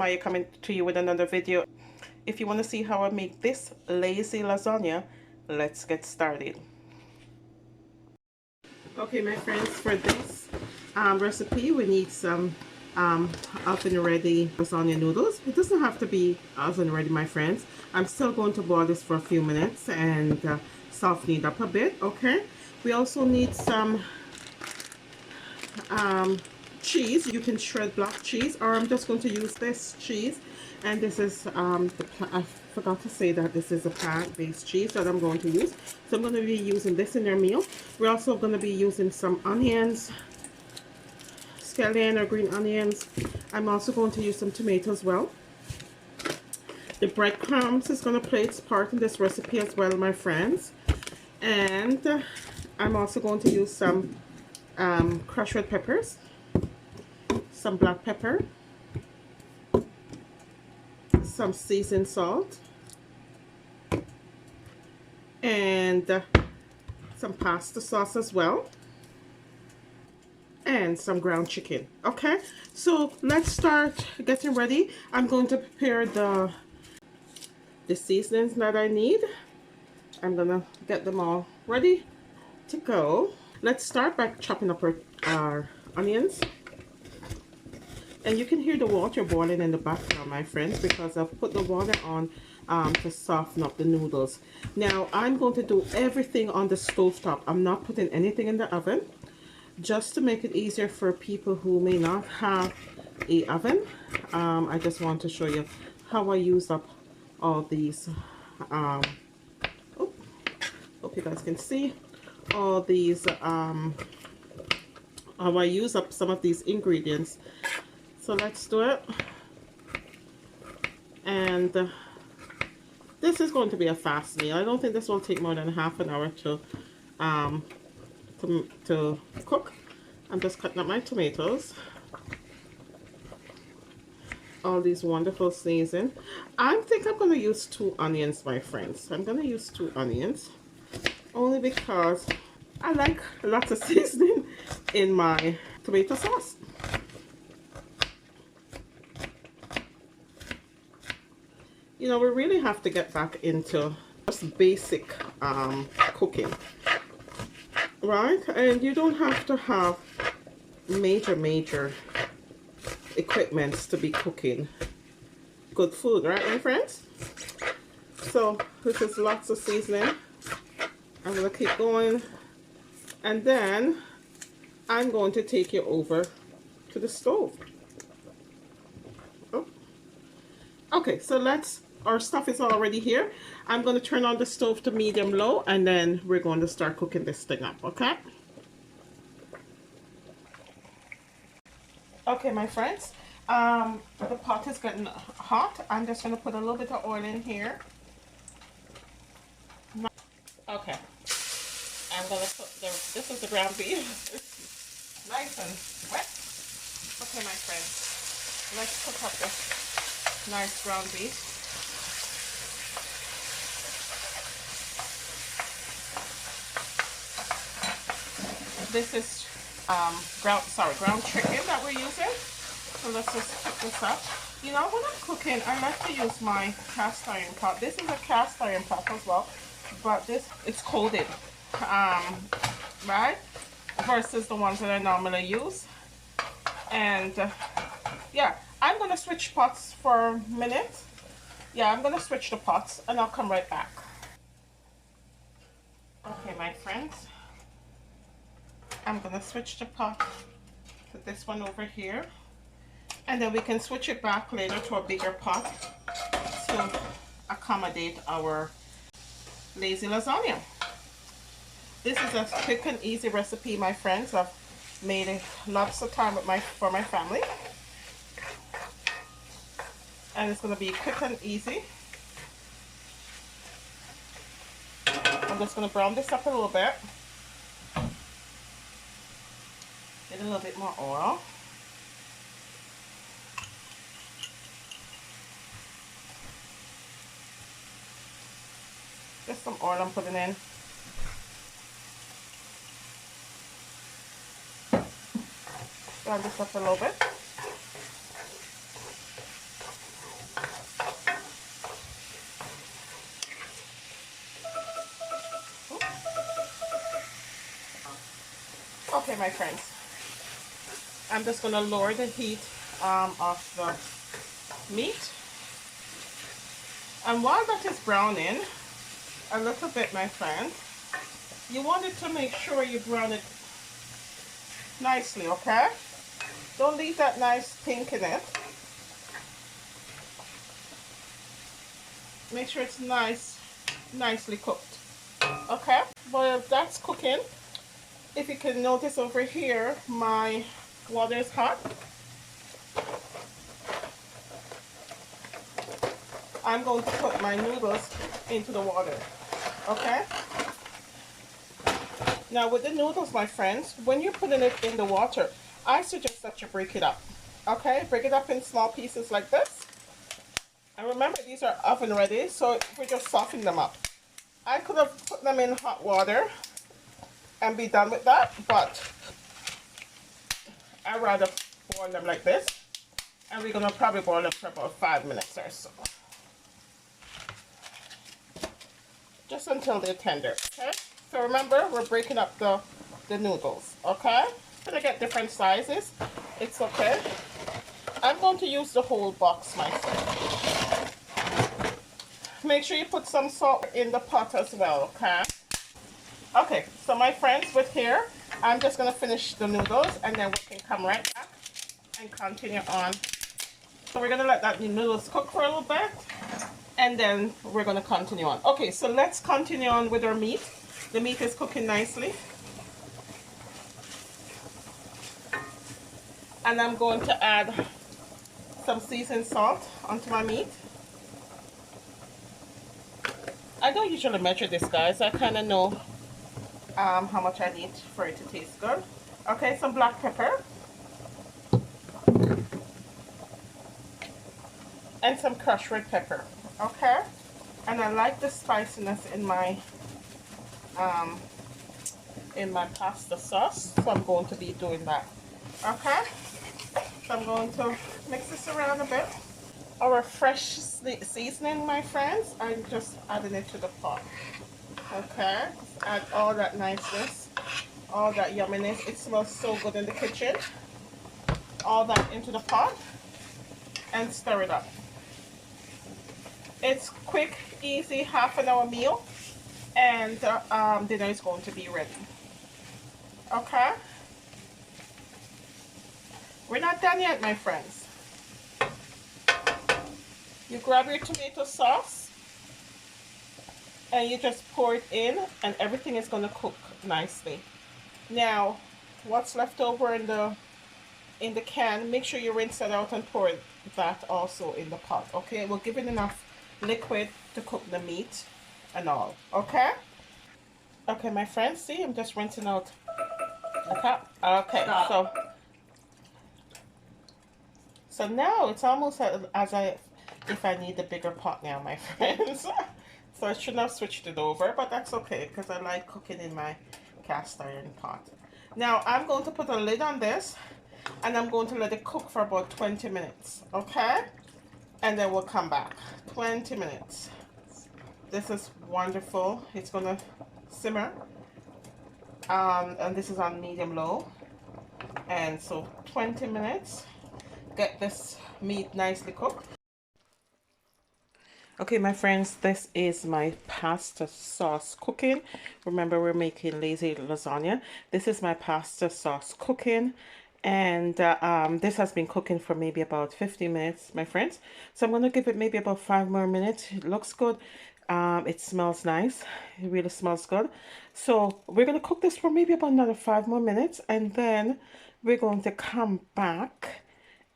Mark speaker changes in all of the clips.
Speaker 1: Maya coming to you with another video. If you want to see how I make this lazy lasagna, let's get started. Okay, my friends, for this recipe we need some oven ready lasagna noodles. It doesn't have to be oven ready, my friends. I'm still going to boil this for a few minutes and soften it up a bit. Okay, we also need some cheese. You can shred block cheese, or I'm just going to use this cheese. And this is I forgot to say that this is a plant-based cheese that I'm going to use. So I'm going to be using this in their meal. We're also going to be using some onions, scallion or green onions. I'm also going to use some tomatoes as well. The breadcrumbs is going to play its part in this recipe as well, my friends. And I'm also going to use some crushed red peppers, some black pepper, some seasoned salt, and some pasta sauce as well, and some ground chicken. Okay, so let's start getting ready. I'm going to prepare the seasonings that I need. I'm gonna get them all ready to go. Let's start by chopping up our onions. And you can hear the water boiling in the background, my friends, because I've put the water on to soften up the noodles. Now, I'm going to do everything on the stove top. I'm not putting anything in the oven, just to make it easier for people who may not have a oven. I just want to show you how I use up all these. Hope you guys can see all these. How I use up some of these ingredients. So let's do it. And this is going to be a fast meal. I don't think this will take more than half an hour to cook. I'm just cutting up my tomatoes. All these wonderful seasoning. I think I'm going to use 2 onions, my friends. I'm going to use 2 onions only because I like lots of seasoning in my tomato sauce. You know, we really have to get back into just basic cooking, right? And you don't have to have major equipments to be cooking good food, right, my friends? So this is lots of seasoning. I'm gonna keep going, and then I'm going to take you over to the stove. Oh. Okay, so our stuff is already here. I'm going to turn on the stove to medium low, and then we're going to start cooking this thing up. Okay, my friends, the pot is getting hot. I'm just going to put a little bit of oil in here. Okay, I'm going to put this is the ground beef. Nice and wet. Okay, my friends, let's cook up this nice ground beef. This is ground chicken that we're using. So let's just cook this up. You know, when I'm cooking, I like to use my cast iron pot. This is a cast iron pot as well, but it's coated, right? Versus the ones that I normally use. And yeah, I'm gonna switch pots for a minute. Yeah, I'm gonna switch the pots, and I'll come right back. Okay, my friends. I'm going to switch the pot to this one over here, and then we can switch it back later to a bigger pot to accommodate our lazy lasagna. This is a quick and easy recipe, my friends. I've made it lots of time for my family, and it's going to be quick and easy. I'm just going to brown this up a little bit. Get a little bit more oil. Just some oil I'm putting in. Brown this up a little bit. Okay, my friends, I'm just going to lower the heat of the meat. And while that is browning a little bit, my friend, you want it to make sure you brown it nicely, okay? Don't leave that nice pink in it. Make sure it's nicely cooked, okay? While that's cooking, if you can notice over here, my water is hot. I'm going to put my noodles into the water, okay? Now with the noodles, my friends, when you're putting it in the water, I suggest that you break it up, okay? Break it up in small pieces like this. And remember, these are oven ready, so we just soften them up. I could have put them in hot water and be done with that, but I'd rather boil them like this. And we're gonna probably boil them for about 5 minutes or so. Just until they're tender, okay? So remember, we're breaking up the noodles, okay? I'm gonna get different sizes. It's okay. I'm going to use the whole box myself. Make sure you put some salt in the pot as well, okay? Okay, so my friends, with here, I'm just gonna finish the noodles and then we can come right back and continue on. So we're gonna let that noodles cook for a little bit and then we're gonna continue on. Okay, so let's continue on with our meat. The meat is cooking nicely. And I'm going to add some seasoned salt onto my meat. I don't usually measure this, guys. I kind of know how much I need for it to taste good. Okay, some black pepper. And some crushed red pepper. Okay? And I like the spiciness in my pasta sauce, so I'm going to be doing that. Okay? So I'm going to mix this around a bit. Our fresh seasoning, my friends, I'm just adding it to the pot. Okay? Add all that niceness, all that yumminess. It smells so good in the kitchen. All that into the pot and stir it up. It's quick, easy, half-an-hour meal, and dinner is going to be ready. Okay? We're not done yet, my friends. You grab your tomato sauce and you just pour it in and everything is going to cook nicely. Now, what's left over in the can, make sure you rinse it out and pour that also in the pot. Okay? We'll give it enough liquid to cook the meat and all. Okay? Okay, my friends, see, I'm just rinsing out the cup. Okay, so now it's almost if I need a bigger pot now, my friends. So I shouldn't have switched it over, but that's okay because I like cooking in my cast iron pot. Now I'm going to put a lid on this and I'm going to let it cook for about 20 minutes, okay? And then we'll come back. 20 minutes. This is wonderful. It's gonna simmer. And this is on medium low. And so 20 minutes. Get this meat nicely cooked. Okay, my friends, this is my pasta sauce cooking. Remember, we're making lazy lasagna. This is my pasta sauce cooking. And this has been cooking for maybe about 50 minutes, my friends. So I'm going to give it maybe about 5 more minutes. It looks good. It smells nice. It really smells good. So we're going to cook this for maybe about another 5 more minutes. And then we're going to come back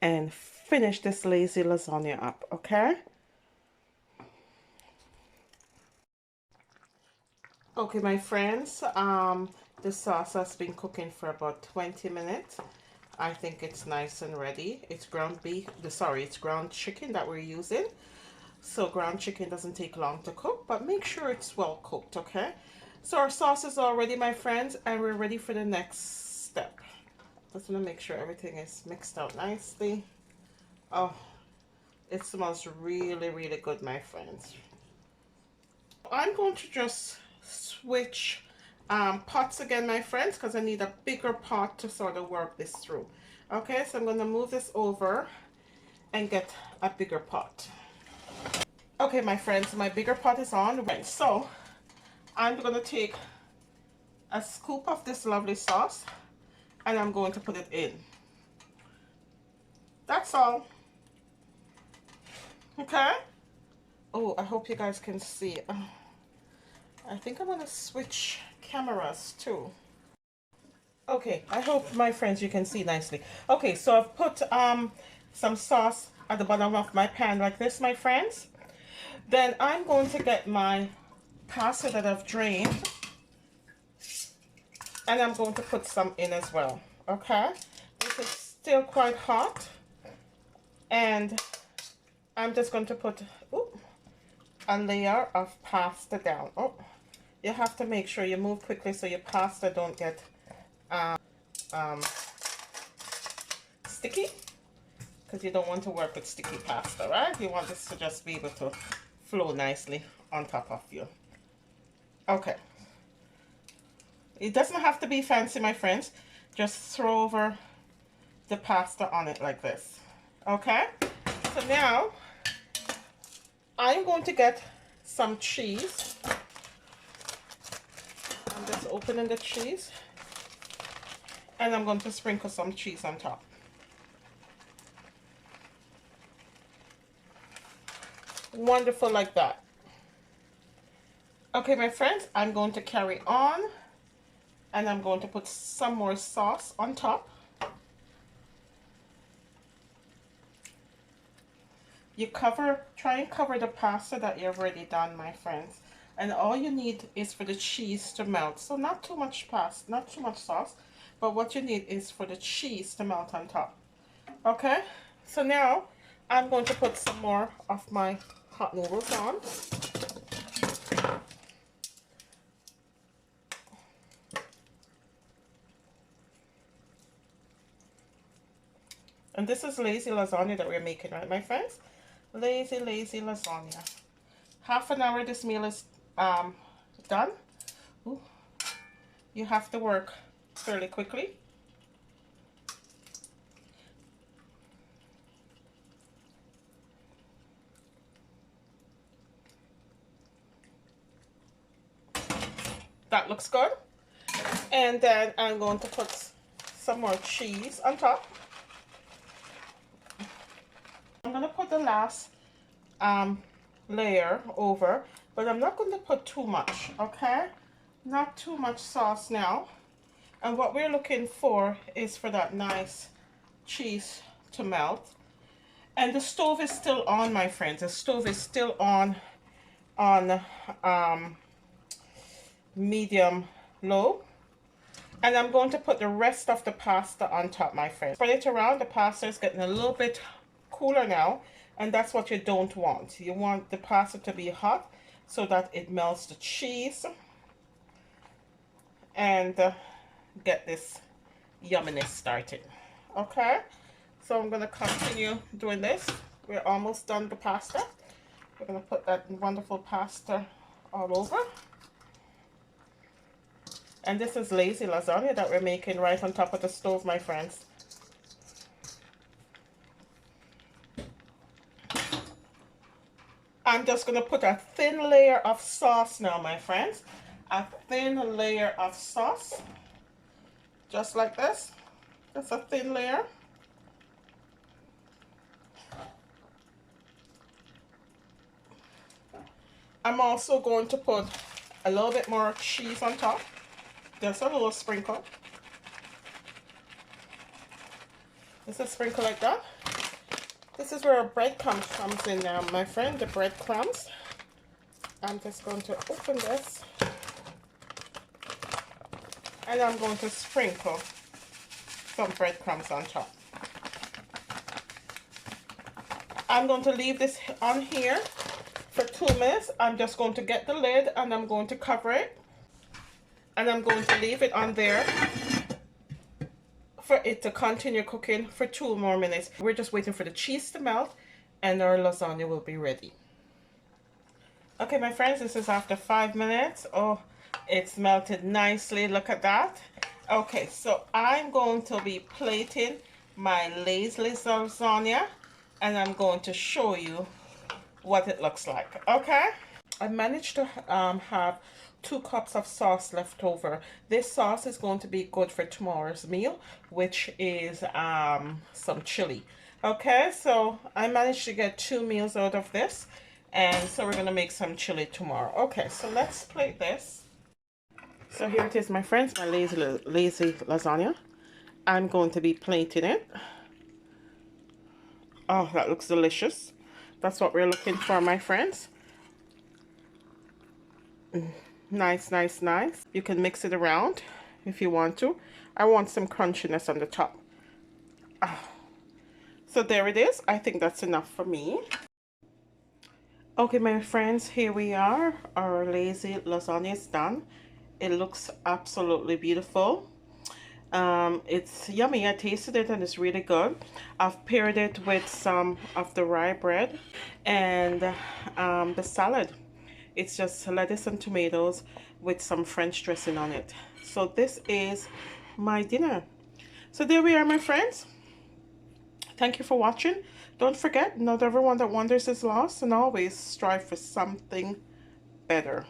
Speaker 1: and finish this lazy lasagna up, okay? Okay, my friends, the sauce has been cooking for about 20 minutes. I think it's nice and ready. It's ground beef, it's ground chicken that we're using. So ground chicken doesn't take long to cook, but make sure it's well cooked, okay? So our sauce is all ready, my friends, and we're ready for the next step. Just want to make sure everything is mixed out nicely. Oh, it smells really, really good, my friends. I'm going to just switch pots again, my friends, because I need a bigger pot to sort of work this through. Okay, so I'm going to move this over and get a bigger pot. Okay, my friends, my bigger pot is on. Right, so I'm going to take a scoop of this lovely sauce and I'm going to put it in. That's all. Okay. Oh, I hope you guys can see. I think I'm going to switch cameras too. Okay, I hope my friends you can see nicely. Okay, so I've put some sauce at the bottom of my pan like this, my friends. Then I'm going to get my pasta that I've drained and I'm going to put some in as well. Okay, this is still quite hot and I'm just going to put a layer of pasta down. Oh, you have to make sure you move quickly so your pasta don't get sticky, because you don't want to work with sticky pasta, right? You want this to just be able to flow nicely on top of you. Okay, it doesn't have to be fancy, my friends. Just throw over the pasta on it like this. Okay, so now I'm going to get some cheese. I'm just opening the cheese and I'm going to sprinkle some cheese on top. Wonderful, like that. Okay, my friends, I'm going to carry on and I'm going to put some more sauce on top. You try and cover the pasta that you've already done, my friends. And all you need is for the cheese to melt. So not too much pasta, not too much sauce, but what you need is for the cheese to melt on top. Okay, so now I'm going to put some more of my hot noodles on. And this is lazy lasagna that we're making, right, my friends? Lazy lasagna. Half an hour this meal is done. Ooh. You have to work fairly quickly. That looks good. And then I'm going to put some more cheese on top. I'm going to put the last layer over, but I'm not going to put too much, okay? Not too much sauce now. And what we're looking for is for that nice cheese to melt. And the stove is still on, my friends. The stove is still on medium low. And I'm going to put the rest of the pasta on top, my friends. Spread it around. The pasta is getting a little bit cooler now, and that's what you don't want. You want the pasta to be hot so that it melts the cheese and get this yumminess started. Okay, so I'm going to continue doing this. We're almost done the pasta. We're going to put that wonderful pasta all over. And this is lazy lasagna that we're making right on top of the stove, my friends. I'm just going to put a thin layer of sauce now, my friends. A thin layer of sauce. Just like this. Just a thin layer. I'm also going to put a little bit more cheese on top. Just a little sprinkle. Just a sprinkle like that. This is where a breadcrumb comes in now, my friend, the breadcrumbs. I'm just going to open this. And I'm going to sprinkle some breadcrumbs on top. I'm going to leave this on here for 2 minutes. I'm just going to get the lid and I'm going to cover it. And I'm going to leave it on there for it to continue cooking for 2 more minutes. We're just waiting for the cheese to melt and our lasagna will be ready. Okay, my friends, this is after 5 minutes. Oh, It's melted nicely. Look at that. Okay, so I'm going to be plating my lazy lasagna, and I'm going to show you what it looks like. Okay, I managed to have 2 cups of sauce left over. This sauce is going to be good for tomorrow's meal, which is some chili. Okay, so I managed to get 2 meals out of this, and so we're gonna make some chili tomorrow. Okay, so let's plate this. So here it is, my friends, my lazy lasagna. I'm going to be plating it. Oh, that looks delicious. That's what we're looking for, my friends. Nice, nice, nice. You can mix it around if you want to. I want some crunchiness on the top. Oh. So there it is. I think that's enough for me. Okay, my friends, here we are. Our lazy lasagna is done. It looks absolutely beautiful. It's yummy. I tasted it and it's really good. I've paired it with some of the rye bread and the salad. It's just lettuce and tomatoes with some French dressing on it. So this is my dinner. So there we are, my friends. Thank you for watching. Don't forget, not everyone that wanders is lost, and always strive for something better.